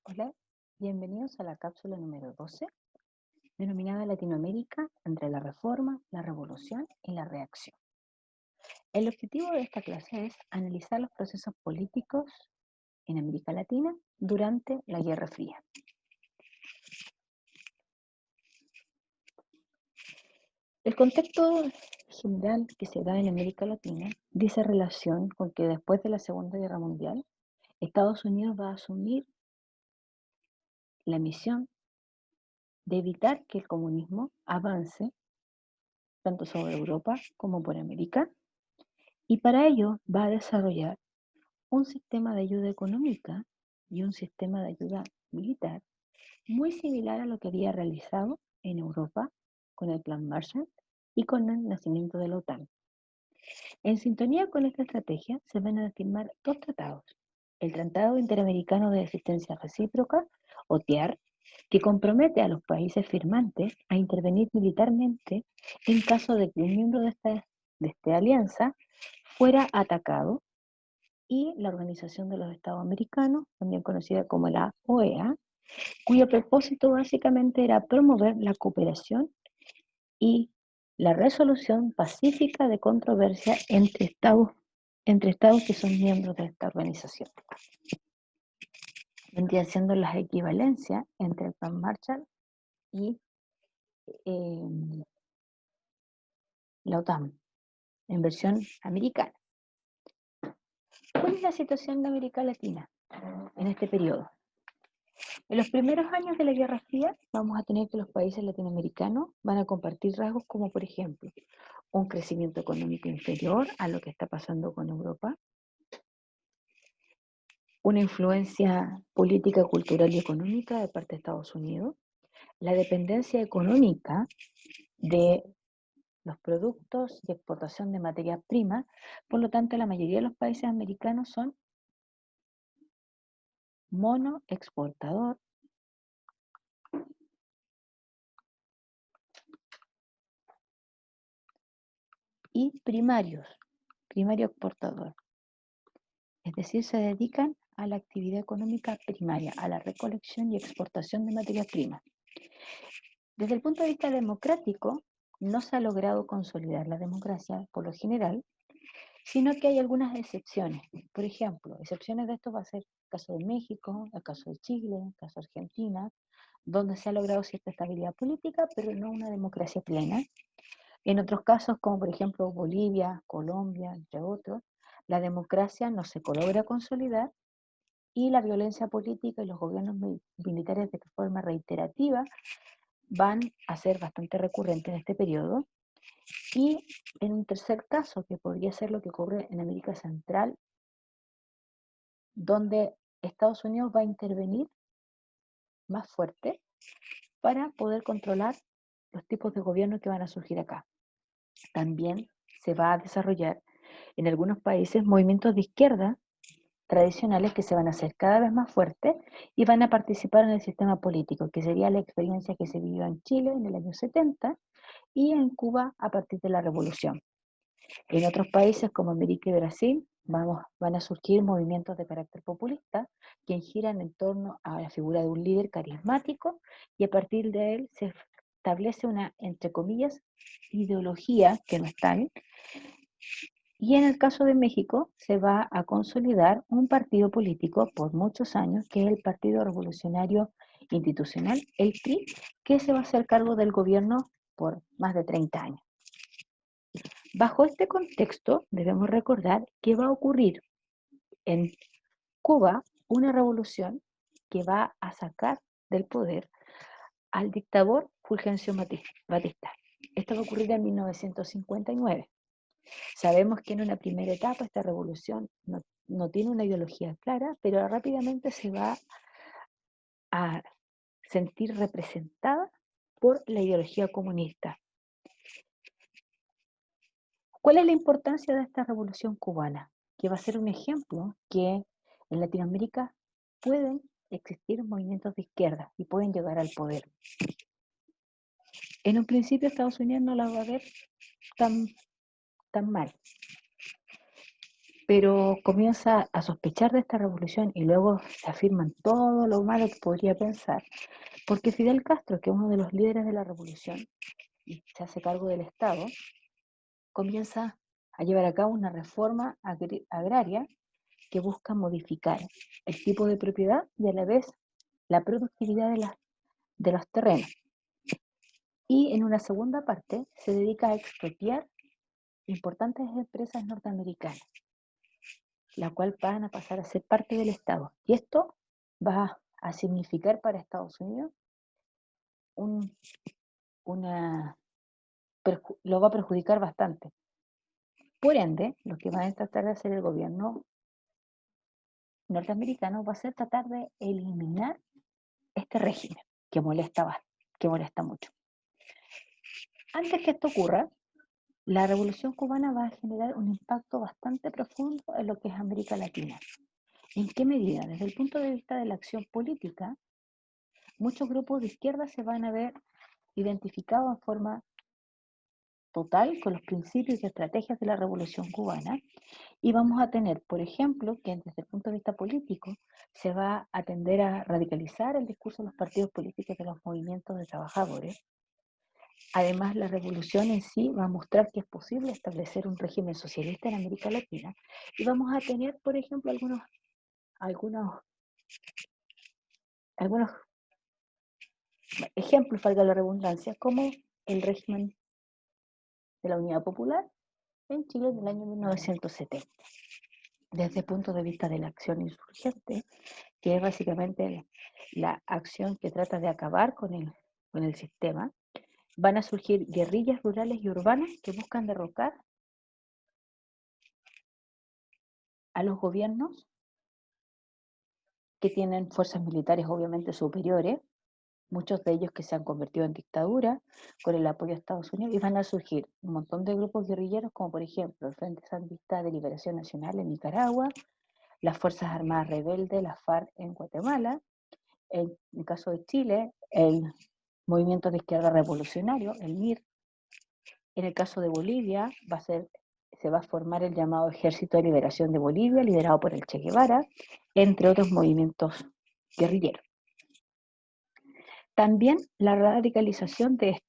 Hola, bienvenidos a la cápsula número 12, denominada Latinoamérica entre la reforma, la revolución y la reacción. El objetivo de esta clase es analizar los procesos políticos en América Latina durante la Guerra Fría. El contexto general que se da en América Latina dice relación con que después de la Segunda Guerra Mundial, Estados Unidos va a asumir la misión de evitar que el comunismo avance tanto sobre Europa como por América, y para ello va a desarrollar un sistema de ayuda económica y un sistema de ayuda militar muy similar a lo que había realizado en Europa con el Plan Marshall y con el nacimiento de la OTAN. En sintonía con esta estrategia se van a firmar dos tratados. El Tratado Interamericano de Asistencia Recíproca, o TIAR, que compromete a los países firmantes a intervenir militarmente en caso de que un miembro de esta alianza fuera atacado, y la Organización de los Estados Americanos, también conocida como la OEA, cuyo propósito básicamente era promover la cooperación y la resolución pacífica de controversia entre estados que son miembros de esta organización. Vendría siendo las equivalencias entre el Plan Marshall y eh, la OTAN, en versión americana. ¿Cuál es la situación de América Latina en este periodo? En los primeros años de la Guerra Fría vamos a tener que los países latinoamericanos van a compartir rasgos como, por ejemplo, un crecimiento económico inferior a lo que está pasando con Europa, una influencia política, cultural y económica de parte de Estados Unidos, la dependencia económica de los productos y exportación de materias primas. Por lo tanto, la mayoría de los países americanos son monoexportador y primario exportador. Es decir, se dedican a la actividad económica primaria, a la recolección y exportación de materias primas. Desde el punto de vista democrático, no se ha logrado consolidar la democracia por lo general, sino que hay algunas excepciones. Por ejemplo, excepciones de esto va a ser el caso de México, el caso de Chile, el caso de Argentina, donde se ha logrado cierta estabilidad política, pero no una democracia plena. En otros casos, como por ejemplo Bolivia, Colombia, entre otros, la democracia no se logra consolidar y la violencia política y los gobiernos militares de forma reiterativa van a ser bastante recurrentes en este periodo. Y en un tercer caso, que podría ser lo que ocurre en América Central, donde Estados Unidos va a intervenir más fuerte para poder controlar los tipos de gobierno que van a surgir acá. También se va a desarrollar en algunos países movimientos de izquierda tradicionales que se van a hacer cada vez más fuertes y van a participar en el sistema político, que sería la experiencia que se vivió en Chile en el año 70 y en Cuba a partir de la Revolución. En otros países como América y Brasil van a surgir movimientos de carácter populista que giran en torno a la figura de un líder carismático, y a partir de él se establece una, entre comillas, ideología que no es tal. Y en el caso de México se va a consolidar un partido político por muchos años, que es el Partido Revolucionario Institucional, el PRI, que se va a hacer cargo del gobierno por más de 30 años. Bajo este contexto, debemos recordar que va a ocurrir en Cuba una revolución que va a sacar del poder al dictador Fulgencio Batista. Esto va a ocurrir en 1959. Sabemos que en una primera etapa esta revolución no tiene una ideología clara, pero rápidamente se va a sentir representada por la ideología comunista. ¿Cuál es la importancia de esta revolución cubana? Que va a ser un ejemplo que en Latinoamérica pueden existir movimientos de izquierda y pueden llegar al poder. En un principio Estados Unidos no la va a ver tan mal, pero comienza a sospechar de esta revolución y luego se afirman todo lo malo que podría pensar, porque Fidel Castro, que es uno de los líderes de la revolución y se hace cargo del Estado, comienza a llevar a cabo una reforma agraria que busca modificar el tipo de propiedad y a la vez la productividad de los terrenos. Y en una segunda parte se dedica a expropiar importantes empresas norteamericanas, la cual van a pasar a ser parte del Estado. Y esto va a significar para Estados Unidos un, una, lo va a perjudicar bastante. Por ende, lo que va a tratar de hacer el gobierno norteamericano va a ser tratar de eliminar este régimen que molesta mucho. Antes que esto ocurra, la Revolución Cubana va a generar un impacto bastante profundo en lo que es América Latina. ¿En qué medida? Desde el punto de vista de la acción política, muchos grupos de izquierda se van a ver identificados en forma total con los principios y estrategias de la Revolución Cubana y vamos a tener, por ejemplo, que desde el punto de vista político se va a tender a radicalizar el discurso de los partidos políticos de los movimientos de trabajadores. Además, la revolución en sí va a mostrar que es posible establecer un régimen socialista en América Latina y vamos a tener, por ejemplo, algunos, algunos ejemplos, valga la redundancia, como el régimen de la Unidad Popular en Chile del año 1970. Desde el punto de vista de la acción insurgente, que es básicamente la acción que trata de acabar con el sistema, van a surgir guerrillas rurales y urbanas que buscan derrocar a los gobiernos que tienen fuerzas militares obviamente superiores, muchos de ellos que se han convertido en dictadura con el apoyo de Estados Unidos, y van a surgir un montón de grupos guerrilleros, como por ejemplo el Frente Sandinista de Liberación Nacional en Nicaragua, las Fuerzas Armadas Rebeldes, la FARC en Guatemala, en el caso de Chile, el Movimiento de Izquierda Revolucionario, el MIR. En el caso de Bolivia, se va a formar el llamado Ejército de Liberación de Bolivia, liderado por el Che Guevara, entre otros movimientos guerrilleros. También la radicalización de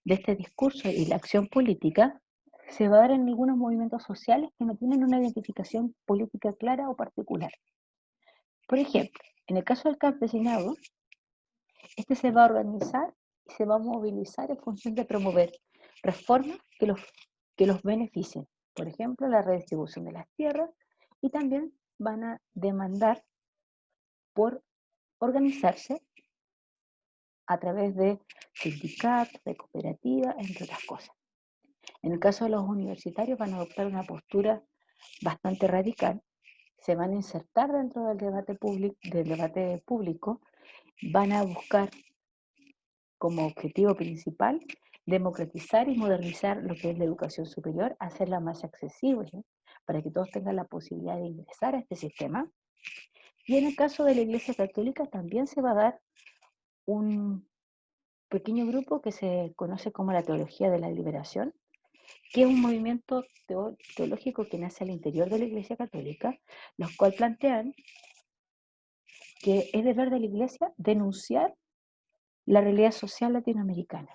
este discurso y la acción política, se va a dar en algunos movimientos sociales que no tienen una identificación política clara o particular. Por ejemplo, en el caso del campesinado, este se va a organizar y se va a movilizar en función de promover reformas que los beneficien. Por ejemplo, la redistribución de las tierras, y también van a demandar por organizarse a través de sindicatos, de cooperativas, entre otras cosas. En el caso de los universitarios van a adoptar una postura bastante radical, se van a insertar dentro del debate público, van a buscar como objetivo principal democratizar y modernizar lo que es la educación superior, hacerla más accesible para que todos tengan la posibilidad de ingresar a este sistema. Y en el caso de la Iglesia Católica también se va a dar un pequeño grupo que se conoce como la Teología de la Liberación, que es un movimiento teológico que nace al interior de la Iglesia Católica, los cuales plantean que es deber de la Iglesia denunciar la realidad social latinoamericana.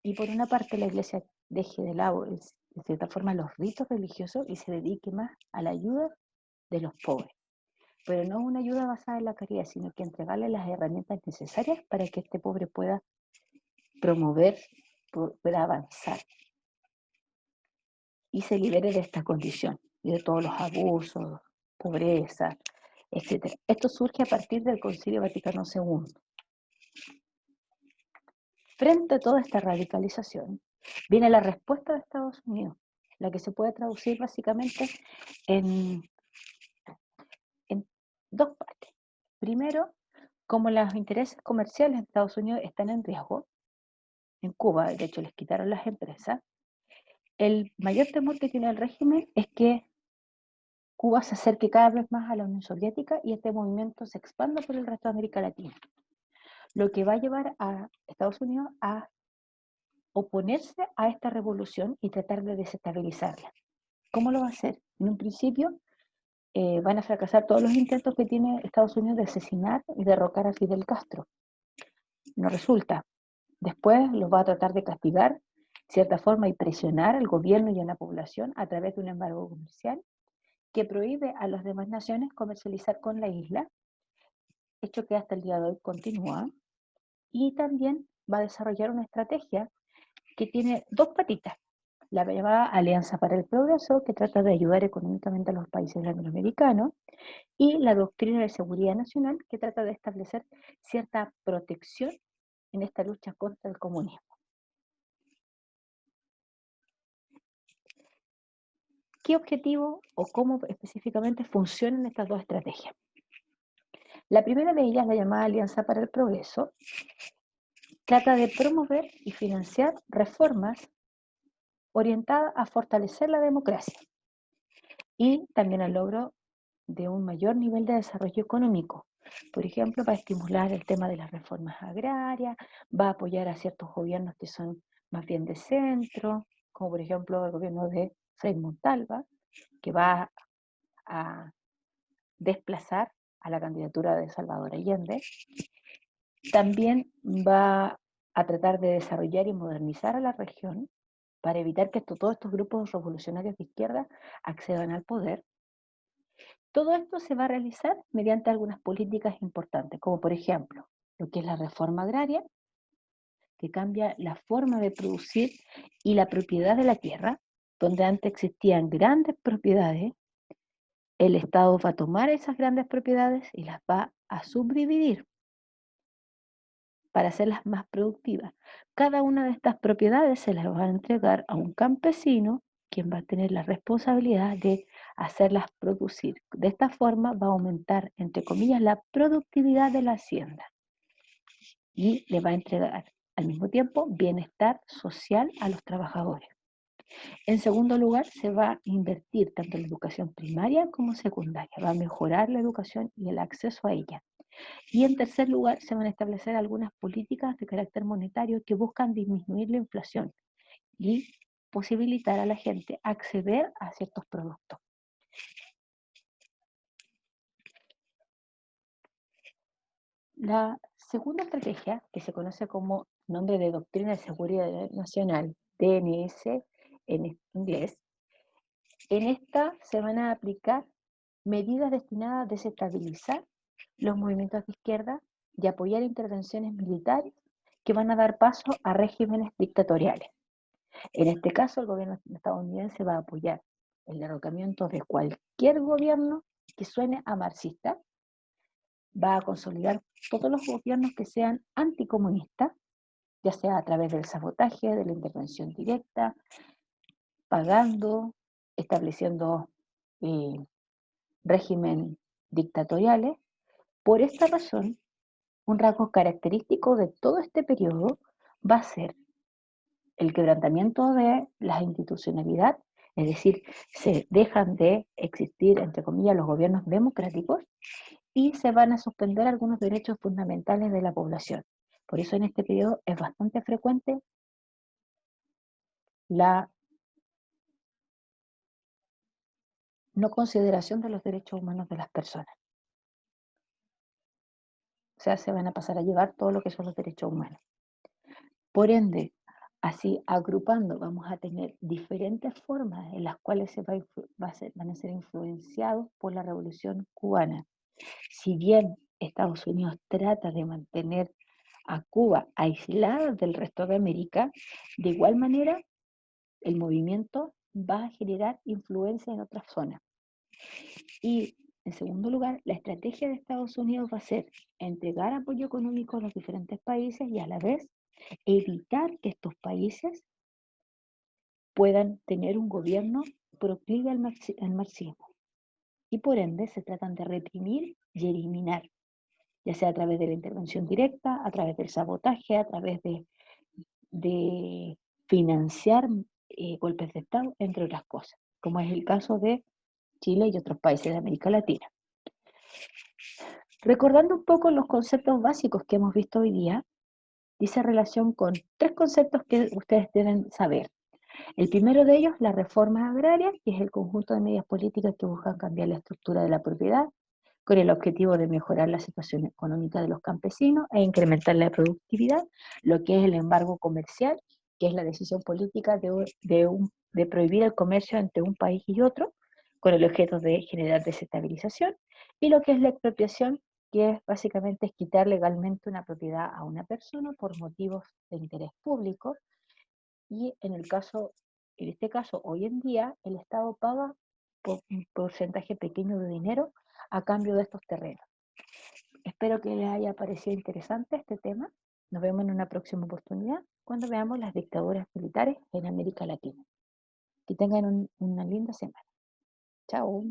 Y por una parte la Iglesia deje de lado, de cierta forma, los ritos religiosos y se dedique más a la ayuda de los pobres. Pero no una ayuda basada en la caridad, sino que entregarle las herramientas necesarias para que este pobre pueda promover, pueda avanzar y se libere de esta condición y de todos los abusos, pobreza, etc. Esto surge a partir del Concilio Vaticano II. Frente a toda esta radicalización, viene la respuesta de Estados Unidos, la que se puede traducir básicamente en, en dos partes. Primero, como los intereses comerciales de Estados Unidos están en riesgo, en Cuba, de hecho les quitaron las empresas, el mayor temor que tiene el régimen es que Cuba se acerque cada vez más a la Unión Soviética y este movimiento se expanda por el resto de América Latina, lo que va a llevar a Estados Unidos a oponerse a esta revolución y tratar de desestabilizarla. ¿Cómo lo va a hacer? En un principio van a fracasar todos los intentos que tiene Estados Unidos de asesinar y derrocar a Fidel Castro. No resulta. Después los va a tratar de castigar de cierta forma y presionar al gobierno y a la población a través de un embargo comercial que prohíbe a las demás naciones comercializar con la isla, hecho que hasta el día de hoy continúa, y también va a desarrollar una estrategia que tiene dos patitas. La llamada Alianza para el Progreso, que trata de ayudar económicamente a los países latinoamericanos, y la doctrina de seguridad nacional, que trata de establecer cierta protección en esta lucha contra el comunismo. ¿Qué objetivo o cómo específicamente funcionan estas dos estrategias? La primera de ellas, la llamada Alianza para el Progreso, trata de promover y financiar reformas orientadas a fortalecer la democracia y también al logro de un mayor nivel de desarrollo económico. Por ejemplo, va a estimular el tema de las reformas agrarias, va a apoyar a ciertos gobiernos que son más bien de centro, como por ejemplo el gobierno de Frei Montalva, que va a desplazar a la candidatura de Salvador Allende. También va a tratar de desarrollar y modernizar a la región para evitar que todos estos grupos revolucionarios de izquierda accedan al poder. Todo esto se va a realizar mediante algunas políticas importantes, como por ejemplo lo que es la reforma agraria, que cambia la forma de producir y la propiedad de la tierra, donde antes existían grandes propiedades, el Estado va a tomar esas grandes propiedades y las va a subdividir para hacerlas más productivas. Cada una de estas propiedades se las va a entregar a un campesino, quien va a tener la responsabilidad de hacerlas producir. De esta forma va a aumentar, entre comillas, la productividad de la hacienda y le va a entregar al mismo tiempo bienestar social a los trabajadores. En segundo lugar, se va a invertir tanto en la educación primaria como secundaria, va a mejorar la educación y el acceso a ella. Y en tercer lugar, se van a establecer algunas políticas de carácter monetario que buscan disminuir la inflación y posibilitar a la gente acceder a ciertos productos. La segunda estrategia, que se conoce como nombre de Doctrina de Seguridad Nacional, DNS en inglés, en esta se van a aplicar medidas destinadas a desestabilizar los movimientos de izquierda y apoyar intervenciones militares que van a dar paso a regímenes dictatoriales. En este caso, el gobierno estadounidense va a apoyar el derrocamiento de cualquier gobierno que suene a marxista, va a consolidar todos los gobiernos que sean anticomunistas, ya sea a través del sabotaje, de la intervención directa, pagando, estableciendo régimen dictatoriales. Por esta razón, un rasgo característico de todo este periodo va a ser el quebrantamiento de la institucionalidad, es decir, se dejan de existir, entre comillas, los gobiernos democráticos y se van a suspender algunos derechos fundamentales de la población. Por eso en este periodo es bastante frecuente la no consideración de los derechos humanos de las personas. O sea, se van a pasar a llevar todo lo que son los derechos humanos. Por ende, así agrupando, vamos a tener diferentes formas en las cuales van a ser influenciados por la Revolución Cubana. Si bien Estados Unidos trata de mantener a Cuba aislada del resto de América, de igual manera el movimiento va a generar influencia en otras zonas. Y en segundo lugar, la estrategia de Estados Unidos va a ser entregar apoyo económico a los diferentes países y a la vez evitar que estos países puedan tener un gobierno proclive al marxismo. Y por ende se tratan de reprimir y eliminar, ya sea a través de la intervención directa, a través del sabotaje, a través de financiar golpes de Estado, entre otras cosas, como es el caso de Chile y otros países de América Latina. Recordando un poco los conceptos básicos que hemos visto hoy día, dice relación con tres conceptos que ustedes deben saber. El primero de ellos, las reformas agrarias, que es el conjunto de medidas políticas que buscan cambiar la estructura de la propiedad con el objetivo de mejorar la situación económica de los campesinos e incrementar la productividad, lo que es el embargo comercial, que es la decisión política de prohibir el comercio entre un país y otro, con el objeto de generar desestabilización, y lo que es la expropiación, que es básicamente es quitar legalmente una propiedad a una persona por motivos de interés público, y en este caso, hoy en día, el Estado paga por un porcentaje pequeño de dinero a cambio de estos terrenos. Espero que les haya parecido interesante este tema. Nos vemos en una próxima oportunidad cuando veamos las dictaduras militares en América Latina. Que tengan una linda semana. Chao.